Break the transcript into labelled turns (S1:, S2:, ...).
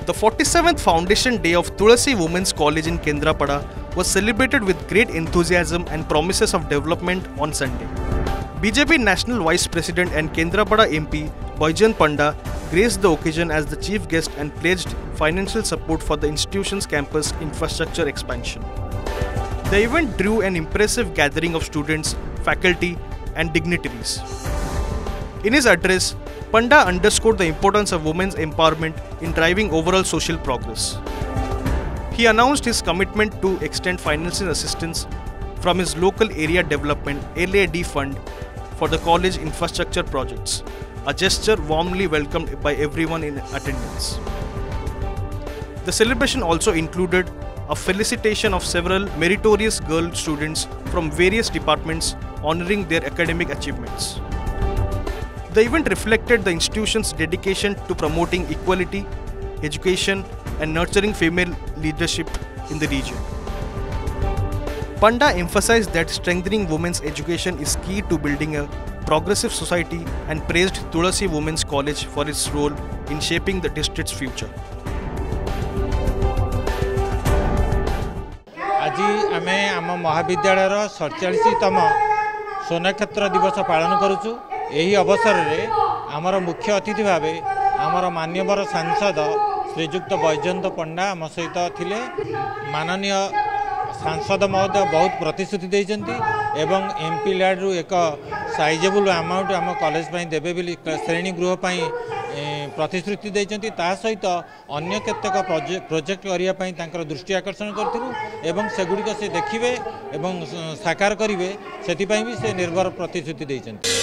S1: The 47th Foundation Day of Tulasi Women's College in Kendrapada was celebrated with great enthusiasm and promises of development on Sunday. BJP National Vice President and Kendrapada MP Baijan Panda graced the occasion as the chief guest and pledged financial support for the institution's campus infrastructure expansion. The event drew an impressive gathering of students, faculty, and dignitaries. In his address, Panda underscored the importance of women's empowerment in driving overall social progress. He announced his commitment to extend financial assistance from his local area development LAD fund for the college infrastructure projects, a gesture warmly welcomed by everyone in attendance. The celebration also included a felicitation of several meritorious girl students from various departments honoring their academic achievements. The event reflected the institution's dedication to promoting equality, education, and nurturing female leadership in the region. Panda emphasized that strengthening women's education is key to building a progressive society and praised Tulasi Women's College for its role in shaping the district's future.
S2: आज आमे आम महाविद्यालय 47तम सोनक्षेत्र दिवस पालन करुचु। यही अवसर रे आमर मुख्य अतिथि भाव आमर मान्यवर सांसद श्रीजुक्त बैजयंत पंडा आम सहित थिले। माननीय सांसद महोदय बहुत प्रतिश्रुति देइचंती एवं एमपी लैड रु एक साइजेबल अमाउंट आम कॉलेज पई देबे बिली श्रेणी गृह पई प्रतिश्रुति देइचंती। ता सहित अन्य केतेक प्रोजेक्ट करिया पई तांकर दृष्टि आकर्षण करथिलु एवं सेगुडी से देखिबे एवं साकार करिवे सेति पई भी से निर्भर प्रतिश्रुति देइचंती।